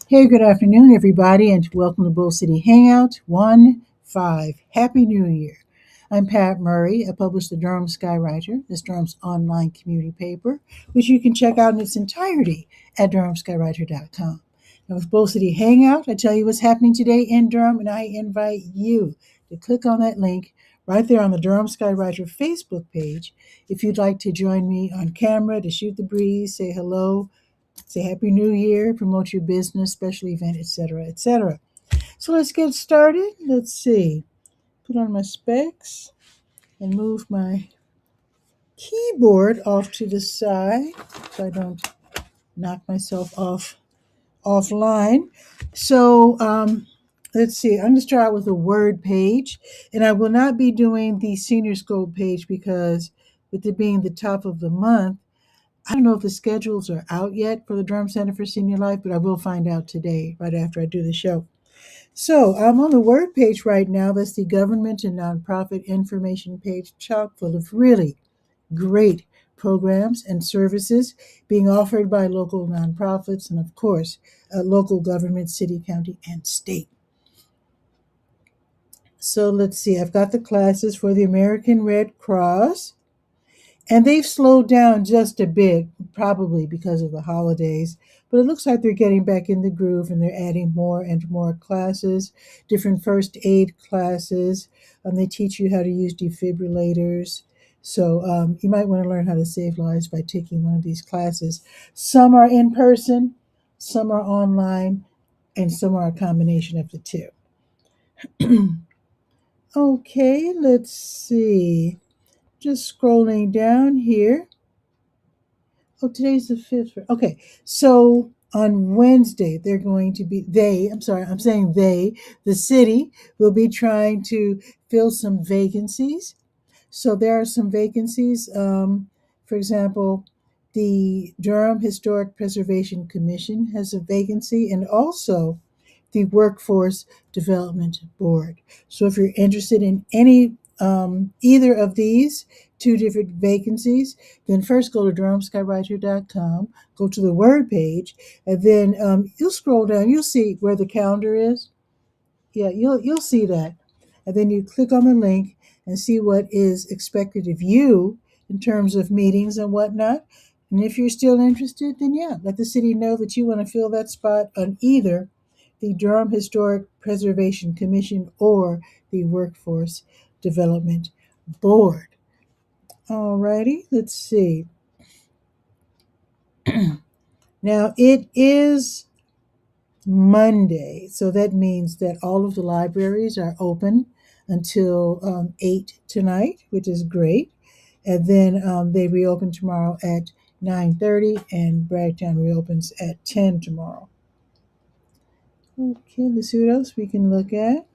Hey, good afternoon, everybody, and welcome to Bull City Hangout 1-5. Happy New Year. I'm Pat Murray. I publish the Durham Skywriter, this Durham's online community paper, which you can check out in its entirety at durhamskywriter.com. Now, with Bull City Hangout, I tell you what's happening today in Durham, and I invite you to click on that link right there on the Durham Skywriter Facebook page if you'd like to join me on camera to shoot the breeze, say hello, say Happy New Year, promote your business, special event, etc., etc. So let's get started. Let's see. Put on my specs and move my keyboard off to the side so I don't knock myself offline. So let's see. I'm going to start with a word page, and I will not be doing the senior scope page because with it being the top of the month, I don't know if the schedules are out yet for the Durham Center for Senior Life, but I will find out today, right after I do the show. So I'm on the word page right now. That's the government and nonprofit information page, chock full of really great programs and services being offered by local nonprofits and, of course, local government, city, county, and state. So let's see. I've got the classes for the American Red Cross. And they've slowed down just a bit, probably because of the holidays. But it looks like they're getting back in the groove and they're adding more and more classes, different first aid classes. They teach you how to use defibrillators. So you might want to learn how to save lives by taking one of these classes. Some are in person, some are online, and some are a combination of the two. Okay, let's see. Just scrolling down here. Oh, today's the 5th. Okay, so on Wednesday, I'm saying the city will be trying to fill some vacancies. So there are some vacancies. For example, the Durham Historic Preservation Commission has a vacancy, and also the Workforce Development Board. So if you're interested in either of these two different vacancies, then first go to durhamskywriter.com, go to the word page, and then you'll scroll down. You'll see where the calendar is. Yeah, you'll see that, and then you click on the link and see what is expected of you in terms of meetings and whatnot. And if you're still interested, then yeah, let the city know that you want to fill that spot on either the Durham Historic Preservation Commission or the Workforce Development Board. Alrighty, let's see. Now it is Monday, so that means that all of the libraries are open until 8 tonight, which is great. And then they reopen tomorrow at 9:30, and Bragtown reopens at 10 tomorrow. Okay, let's see what else we can look at.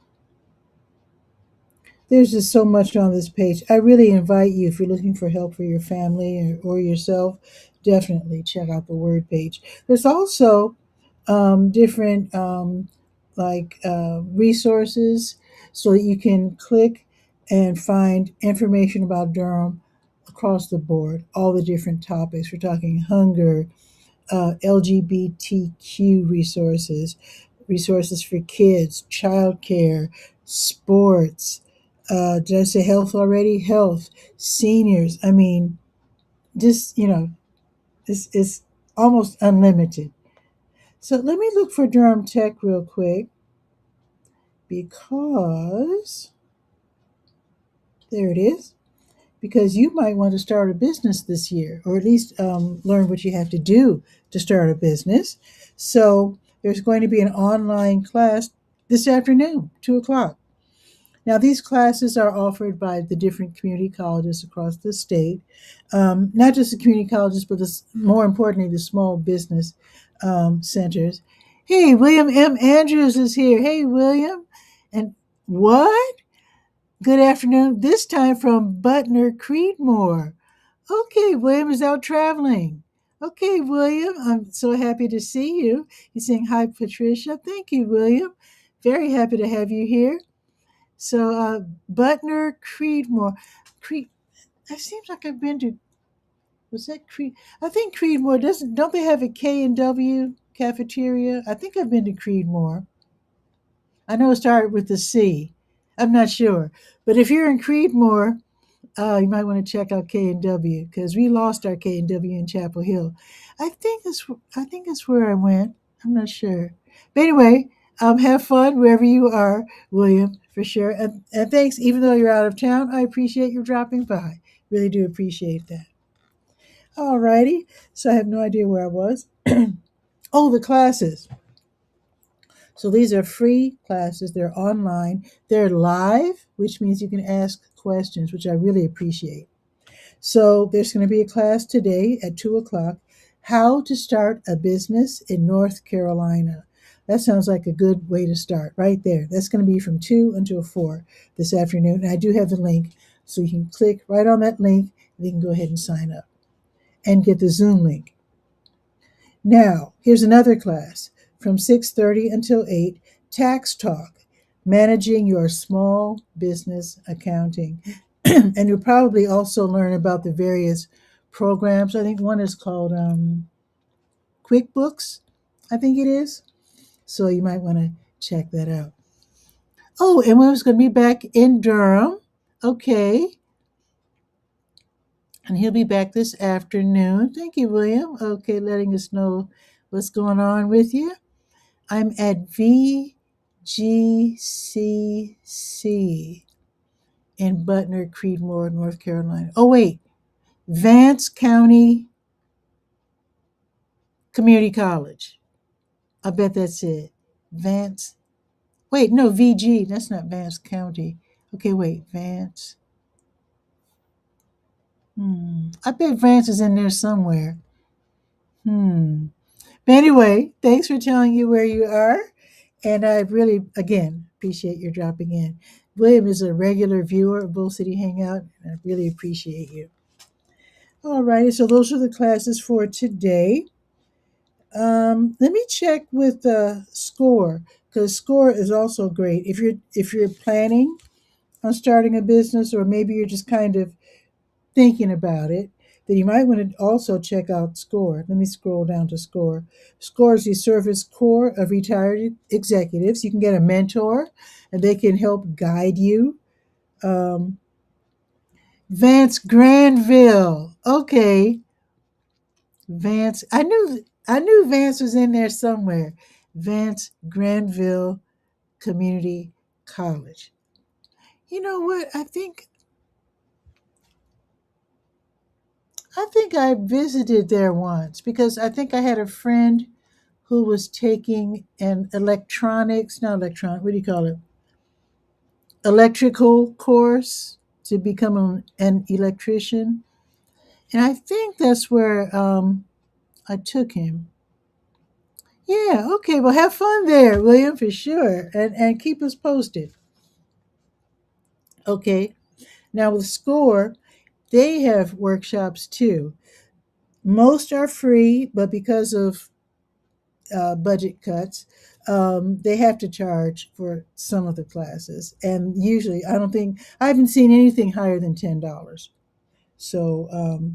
There's just so much on this page. I really invite you, if you're looking for help for your family or yourself, definitely check out the word page. There's also different resources so that you can click and find information about Durham across the board, all the different topics. We're talking hunger, LGBTQ resources, resources for kids, childcare, sports. Did I say health already? Health, seniors. I mean, this is almost unlimited. So let me look for Durham Tech real quick because there it is. Because you might want to start a business this year, or at least learn what you have to do to start a business. So there's going to be an online class this afternoon, 2 o'clock. Now, these classes are offered by the different community colleges across the state, not just the community colleges, but more importantly, the small business centers. Hey, William M. Andrews is here. Hey, William. And what? Good afternoon. This time from Butner Creedmoor. Okay, William is out traveling. Okay, William, I'm so happy to see you. He's saying hi, Patricia. Thank you, William. Very happy to have you here. So, Butner Creedmoor. Creed. It seems like I've been to. Was that Creed? I think Creedmoor don't they have a K and W? cafeteria. I think I've been to Creedmoor. I know it started with the C. I'm not sure. But if you're in Creedmoor, you might want to check out K&W because we lost our K&W in Chapel Hill. I think that's where I went. I'm not sure. But anyway, have fun wherever you are, William, for sure. And thanks, even though you're out of town, I appreciate you dropping by. Really do appreciate that. All righty. So I have no idea where I was. Oh, the classes. So these are free classes. They're online. They're live, which means you can ask questions, which I really appreciate. So there's going to be a class today at 2 o'clock, how to start a business in North Carolina. That sounds like a good way to start right there. That's going to be from 2 until 4 this afternoon. And I do have the link, so you can click right on that link and you can go ahead and sign up and get the Zoom link. Now, here's another class from 6:30 until 8, Tax Talk, managing your small business accounting. And you'll probably also learn about the various programs. I think one is called QuickBooks, I think it is. So you might want to check that out. Oh, and William's going to be back in Durham. Okay. And he'll be back this afternoon. Thank you, William. Okay, letting us know what's going on with you. I'm at VGCC in Butner, Creedmoor, North Carolina. Oh, wait. Vance County Community College. I bet that's it. Vance. Wait, no, VG. That's not Vance County. Okay, wait. Vance. I bet Vance is in there somewhere. But anyway, thanks for telling you where you are. And I really, again, appreciate your dropping in. William is a regular viewer of Bull City Hangout, and I really appreciate you. All righty, so those are the classes for today. Let me check with Score, because Score is also great. If you're planning on starting a business, or maybe you're just kind of thinking about it, then you might want to also check out Score. Let me scroll down to Score. Score is the Service Corps of Retired Executives. You can get a mentor, and they can help guide you. Um, Vance Granville. Okay, Vance. I knew Vance was in there somewhere. Vance Granville Community College. You know what? I think I visited there once because I think I had a friend who was taking an electronics, not electronic, what do you call it? Electrical course to become an electrician. And I think that's where I took him. Yeah, okay. Well, have fun there, William, for sure. And keep us posted. Okay. Now, with SCORE, they have workshops too. Most are free, but because of budget cuts, they have to charge for some of the classes. And usually, I haven't seen anything higher than $10. So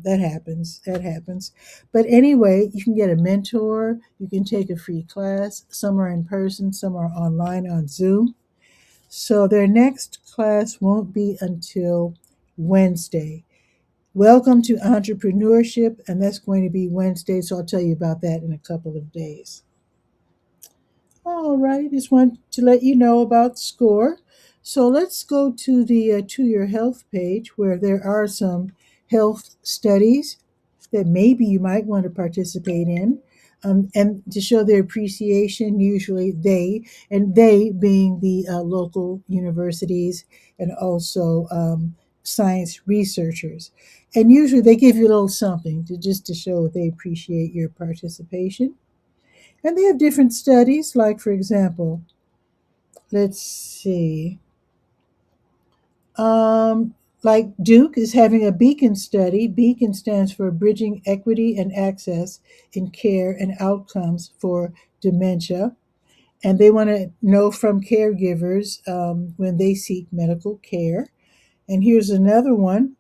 that happens. That happens. But anyway, you can get a mentor. You can take a free class. Some are in person, some are online on Zoom. So their next class won't be until Wednesday. Welcome to Entrepreneurship, and that's going to be Wednesday. So I'll tell you about that in a couple of days. All right, just want to let you know about SCORE. So let's go to the To Your Health page where there are some health studies that maybe you might want to participate in. And to show their appreciation, usually they being the local universities and also science researchers. And usually they give you a little something just to show that they appreciate your participation. And they have different studies, like, for example, let's see, um, like Duke is having a Beacon study. Beacon stands for Bridging Equity and Access in Care and Outcomes for Dementia. And they want to know from caregivers when they seek medical care. And here's another one.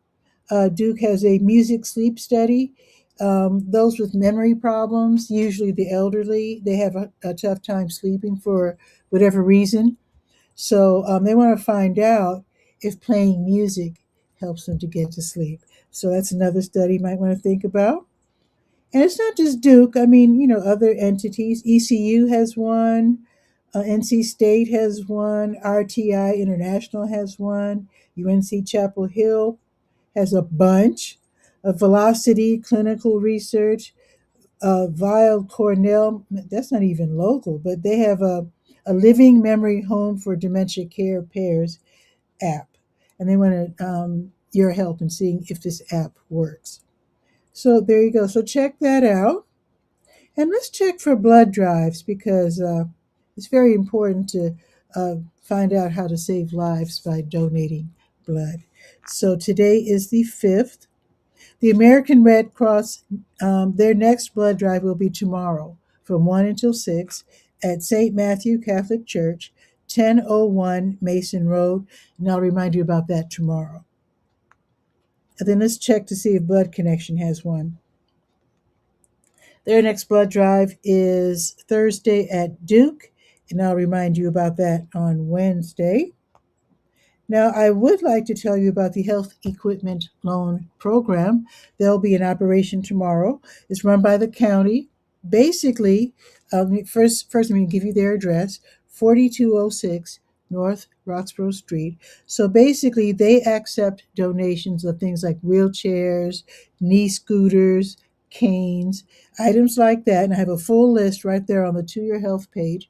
Duke has a music sleep study. Those with memory problems, usually the elderly, they have a tough time sleeping for whatever reason. So they want to find out if playing music helps them to get to sleep. So that's another study you might want to think about. And it's not just Duke. I mean, other entities. ECU has one. NC State has one. RTI International has one. UNC Chapel Hill has a bunch. Velocity Clinical Research. Weill Cornell, that's not even local, but they have a living memory home for dementia care pairs app. And they want your help in seeing if this app works. So there you go. So check that out. And let's check for blood drives because it's very important to find out how to save lives by donating blood. So today is the 5th. The American Red Cross, their next blood drive will be tomorrow from 1 until 6 at St. Matthew Catholic Church, 1001 Mason Road. And I'll remind you about that tomorrow. And then let's check to see if Blood Connection has one. Their next blood drive is Thursday at Duke, and I'll remind you about that on Wednesday. Now, I would like to tell you about the Health Equipment Loan Program. There'll be an operation tomorrow. It's run by the county. Basically, first, I'm going to give you their address 4206 North Roxborough Street. So basically, they accept donations of things like wheelchairs, knee scooters, canes, items like that. And I have a full list right there on the To Your Health page.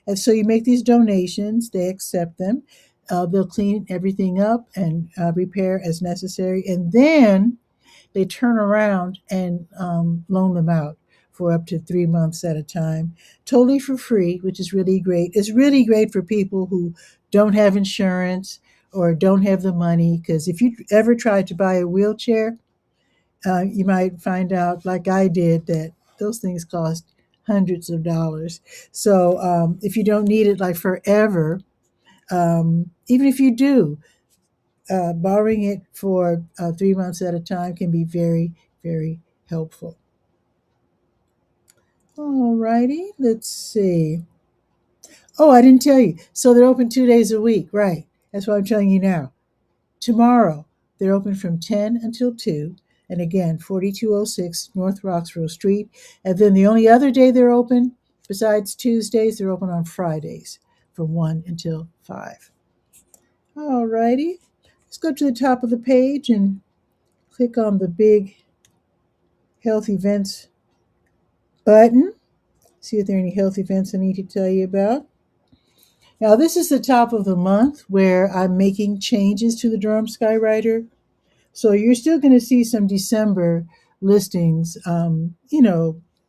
And so you make these donations, they accept them. They'll clean everything up and repair as necessary. And then they turn around and loan them out for up to 3 months at a time, totally for free, which is really great. It's really great for people who don't have insurance or don't have the money. Because if you ever tried to buy a wheelchair, you might find out, like I did, that those things cost hundreds of dollars. So if you don't need it like forever, even if you do, borrowing it for 3 months at a time can be very, very helpful. All righty, let's see. Oh, I didn't tell you. So they're open 2 days a week, right? That's what I'm telling you now. Tomorrow, they're open from 10 until 2. And again, 4206 North Roxborough Street. And then the only other day they're open, besides Tuesdays, they're open on Fridays from 1 until 5. All righty. Let's go to the top of the page and click on the big health events button. See if there are any health events I need to tell you about. Now, this is the top of the month where I'm making changes to the Durham Skywriter. So you're still going to see some December listings, in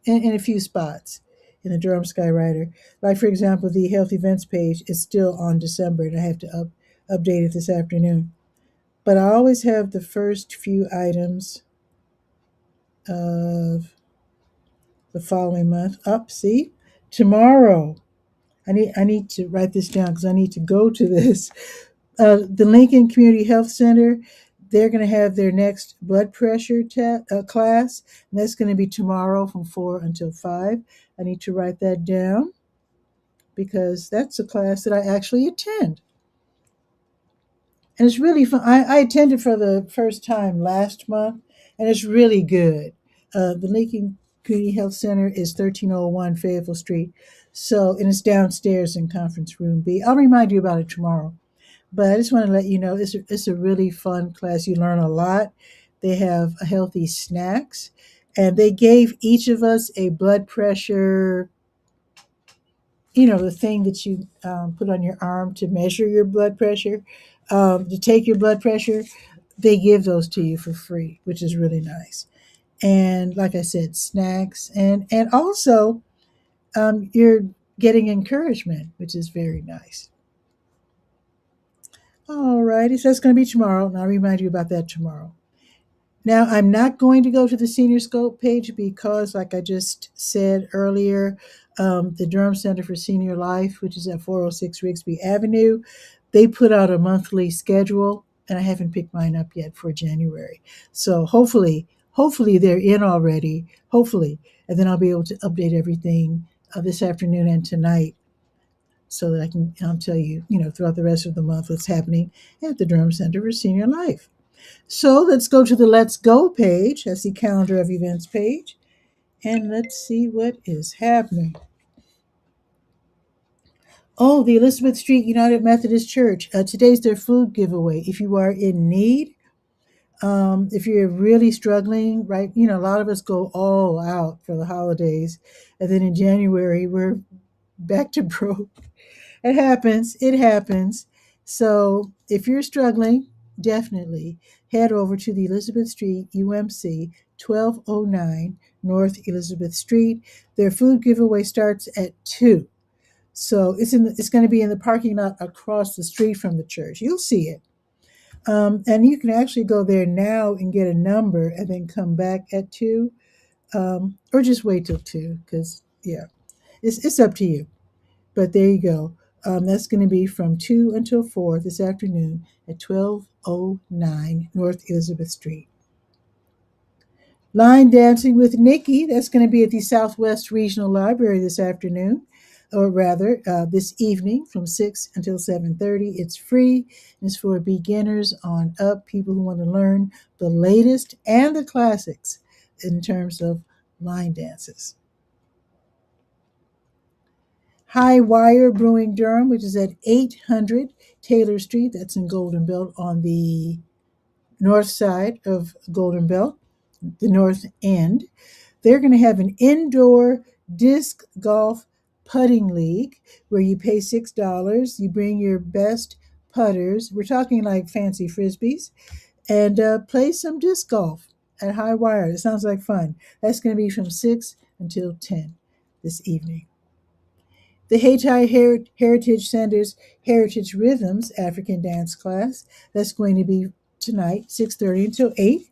a few spots in the Durham Skywriter. Like, for example, the health events page is still on December, and I have to update it this afternoon. But I always have the first few items of the following month up. See, tomorrow. I need to write this down because I need to go to this. The Lincoln Community Health Center, they're going to have their next blood pressure class, and that's going to be tomorrow from 4 until 5. I need to write that down because that's a class that I actually attend. And it's really fun. I attended for the first time last month, and it's really good. The Lincoln Community Health Center is 1301 Fayetteville Street. So, and it's downstairs in Conference Room B. I'll remind you about it tomorrow. But I just want to let you know it's a really fun class. You learn a lot. They have healthy snacks, and they gave each of us a blood pressure, the thing that you put on your arm to measure your blood pressure, to take your blood pressure. They give those to you for free, which is really nice. And like I said, snacks, and also you're getting encouragement, which is very nice. All righty, so that's going to be tomorrow, and I'll remind you about that tomorrow. Now, I'm not going to go to the Senior Scope page because, like I just said earlier, the Durham Center for Senior Life, which is at 406 Rigsby Avenue, they put out a monthly schedule, and I haven't picked mine up yet for January. So hopefully Hopefully they're in already. Hopefully, and then I'll be able to update everything this afternoon and tonight, so that I can tell you, throughout the rest of the month what's happening at the Durham Center for Senior Life. So let's go to the Let's Go page. That's the calendar of events page, and let's see what is happening. Oh, the Elizabeth Street United Methodist Church. Today's their food giveaway. If you are in need, if you're really struggling, right? A lot of us go all out for the holidays, and then in January we're back to broke. It happens. It happens. So if you're struggling, definitely head over to the Elizabeth Street UMC, 1209 North Elizabeth Street. Their food giveaway starts at 2. So it's going to be in the parking lot across the street from the church. You'll see it. And you can actually go there now and get a number and then come back at 2, or just wait till 2, because, yeah, it's up to you. But there you go. That's going to be from 2 until 4 this afternoon at 1209 North Elizabeth Street. Line Dancing with Nikki, that's going to be at the Southwest Regional Library this afternoon, or rather this evening from 6 until 7:30. It's free. It's for beginners on up, people who want to learn the latest and the classics in terms of line dances. High Wire Brewing Durham, which is at 800 Taylor Street. That's in Golden Belt on the north side of Golden Belt, the north end. They're going to have an indoor disc golf putting league where you pay $6. You bring your best putters. We're talking like fancy frisbees, and play some disc golf at High Wire. It sounds like fun. That's going to be from 6 until 10 this evening. The Haiti Heritage Center's Heritage Rhythms African Dance class. That's going to be tonight, 6:30 until 8.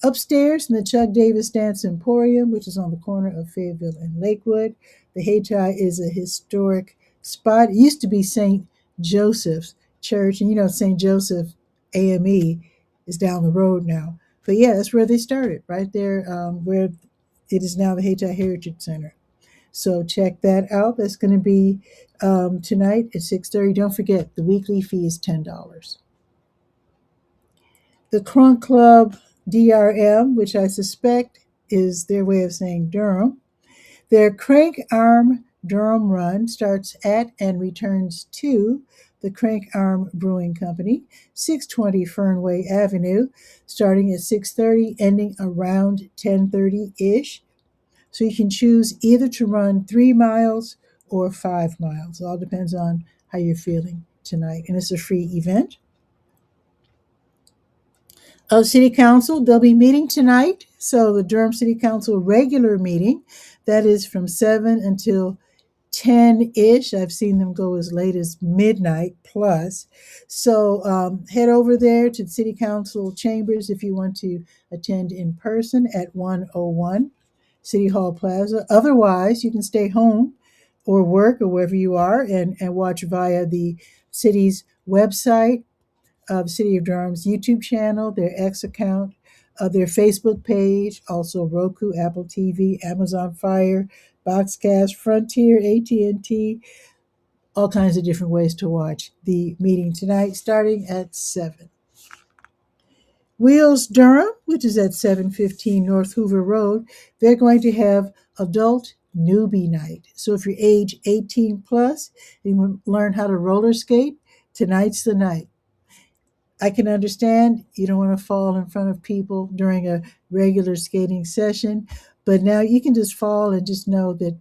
Upstairs in the Chuck Davis Dance Emporium, which is on the corner of Fayetteville and Lakewood. The Haiti is a historic spot. It used to be St. Joseph's Church, and St. Joseph AME is down the road now. But yeah, that's where they started, right there, where it is now the Haiti Heritage Center. So check that out. That's going to be tonight at 6:30. Don't forget, the weekly fee is $10. The Crunk Club DRM, which I suspect is their way of saying Durham. Their Crank Arm Durham Run starts at and returns to the Crank Arm Brewing Company, 620 Fernway Avenue, starting at 6:30, ending around 10:30-ish. So you can choose either to run 3 miles or 5 miles. It all depends on how you're feeling tonight. And it's a free event. City Council, they'll be meeting tonight. So the Durham City Council regular meeting, that is from 7 until 10-ish. I've seen them go as late as midnight plus. So head over there to the City Council chambers if you want to attend in person at 101 City Hall Plaza. Otherwise, you can stay home or work or wherever you are and watch via the city's website, of City of Durham's YouTube channel, their X account, their Facebook page, also Roku, Apple TV, Amazon Fire, Boxcast, Frontier, AT&T, all kinds of different ways to watch the meeting tonight, starting at 7. Wheels Durham, which is at 715 North Hoover Road, they're going to have adult newbie night. So if you're age 18 plus and you want to learn how to roller skate, tonight's the night. I can understand you don't want to fall in front of people during a regular skating session, but now you can just fall and just know that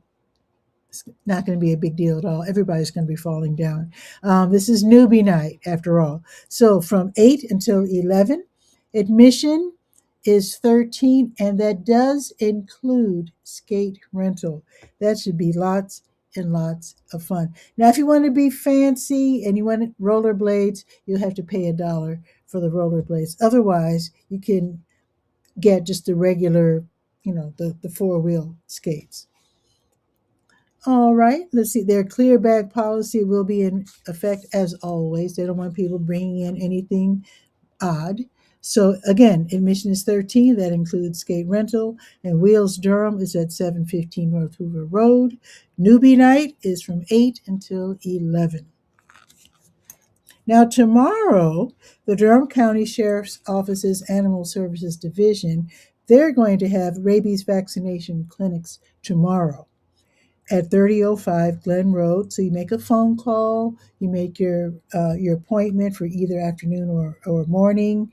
it's not going to be a big deal at all. Everybody's going to be falling down. This is newbie night, after all. So from 8 until 11, admission is $13, and that does include skate rental. That should be lots and lots of fun. Now, if you want to be fancy and you want rollerblades, you'll have to pay $1 for the rollerblades. Otherwise, you can get just the regular, the four-wheel skates. All right, let's see. Their clear bag policy will be in effect as always. They don't want people bringing in anything odd. So again, admission is 13. That includes skate rental. And Wheels Durham is at 715 North Hoover Road. Newbie night is from 8 until 11. Now, tomorrow, the Durham County Sheriff's Office's Animal Services Division, they're going to have rabies vaccination clinics tomorrow at 3005 Glen Road. So you make a phone call, you make your appointment for either afternoon or morning.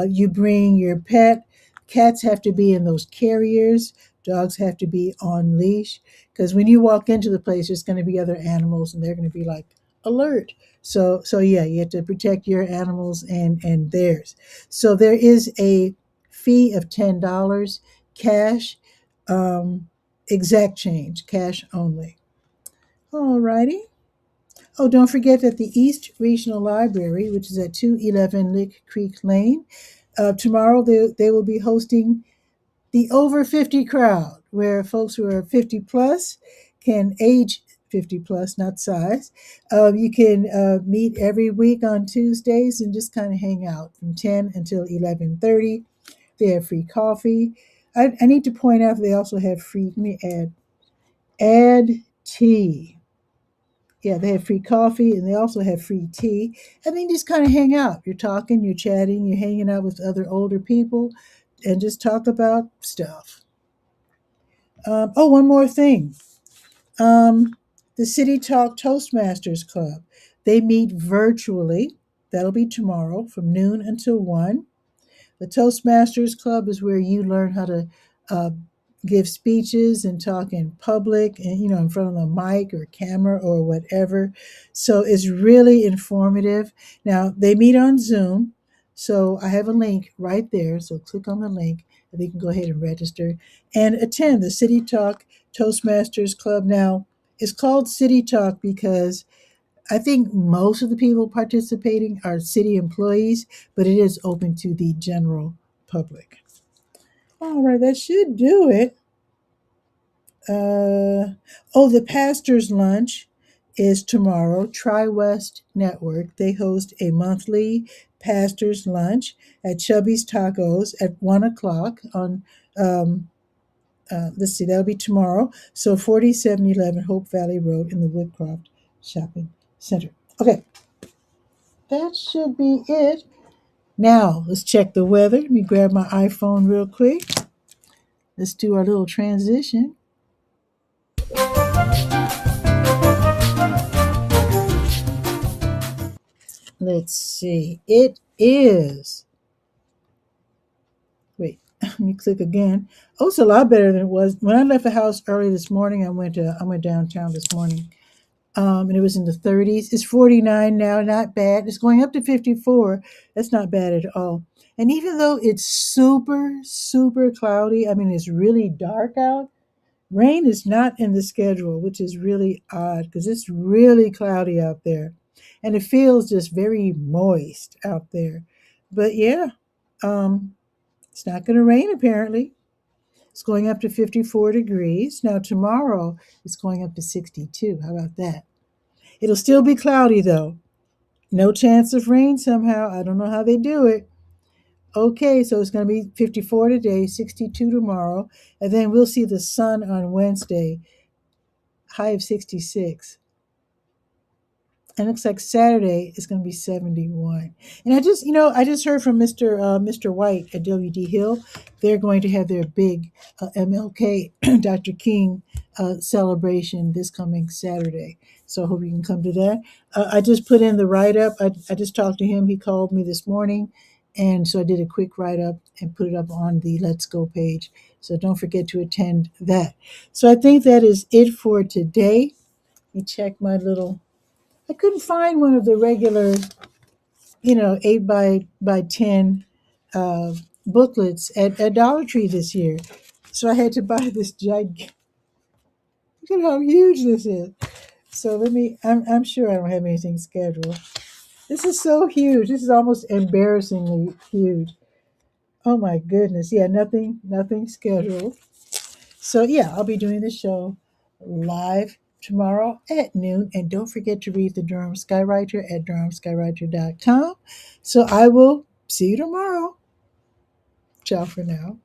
You bring your pet. Cats have to be in those carriers. Dogs have to be on leash because when you walk into the place, there's going to be other animals and they're going to be like alert. So yeah, you have to protect your animals and theirs. So there is a fee of $10 cash. Exact change, cash only. All righty. Oh, don't forget that the East Regional Library, which is at 211 Lick Creek Lane, tomorrow they will be hosting the over 50 crowd, where folks who are 50 plus can age 50 plus, not size. You can meet every week on Tuesdays and just kind of hang out from 10 until 11:30. They have free coffee. I need to point out that they also have free, let me add tea. Yeah, they have free coffee and they also have free tea. And then you just kind of hang out. You're talking, you're chatting, you're hanging out with other older people and just talk about stuff. Oh, one more thing. Um, the City Talk Toastmasters Club. They meet virtually. That'll be tomorrow from noon until 1. The Toastmasters Club is where you learn how to uh, give speeches and talk in public and, in front of a mic or camera or whatever. So it's really informative. Now, they meet on Zoom. So I have a link right there. So click on the link and you can go ahead and register and attend the City Talk Toastmasters Club. Now, it's called City Talk because I think most of the people participating are city employees, but it is open to the general public. All right, that should do it. The pastor's lunch is tomorrow. Tri-West Network, they host a monthly pastor's lunch at Chubby's Tacos at 1 o'clock on, let's see, that'll be tomorrow. So 4711 Hope Valley Road in the Woodcroft Shopping Center. Okay, that should be it. Now, let's check the weather. Let me grab my iPhone real quick. Let's do our little transition. Let's see. It is. Wait, let me click again. Oh, it's a lot better than it was. When I left the house early this morning, I went downtown this morning. And it was in the 30s. It's 49 now, not bad. It's going up to 54. That's not bad at all. And even though it's super, super cloudy, I mean, it's really dark out, rain is not in the schedule, which is really odd because it's really cloudy out there. And it feels just very moist out there. But yeah, um, it's not going to rain apparently. It's going up to 54 degrees. Now, tomorrow, it's going up to 62. How about that? It'll still be cloudy though. No chance of rain somehow. I don't know how they do it. Okay, so it's going to be 54 today, 62 tomorrow, and then we'll see the sun on Wednesday, high of 66. And it looks like Saturday is going to be 71. And I just heard from Mr. White at WD Hill. They're going to have their big MLK Dr. King celebration this coming Saturday. So I hope you can come to that. I just put in the write up. I just talked to him. He called me this morning. And so I did a quick write up and put it up on the Let's Go page. So don't forget to attend that. So I think that is it for today. Let me check my little. I couldn't find one of the regular, 8 by 10 uh, booklets at Dollar Tree this year. So I had to buy this gigantic. Look at how huge this is. So I'm sure I don't have anything scheduled. This is so huge. This is almost embarrassingly huge. Oh my goodness. Yeah, nothing scheduled. So yeah, I'll be doing the show live tomorrow at noon. And don't forget to read the Durham Skywriter at durhamskywriter.com. So I will see you tomorrow. Ciao for now.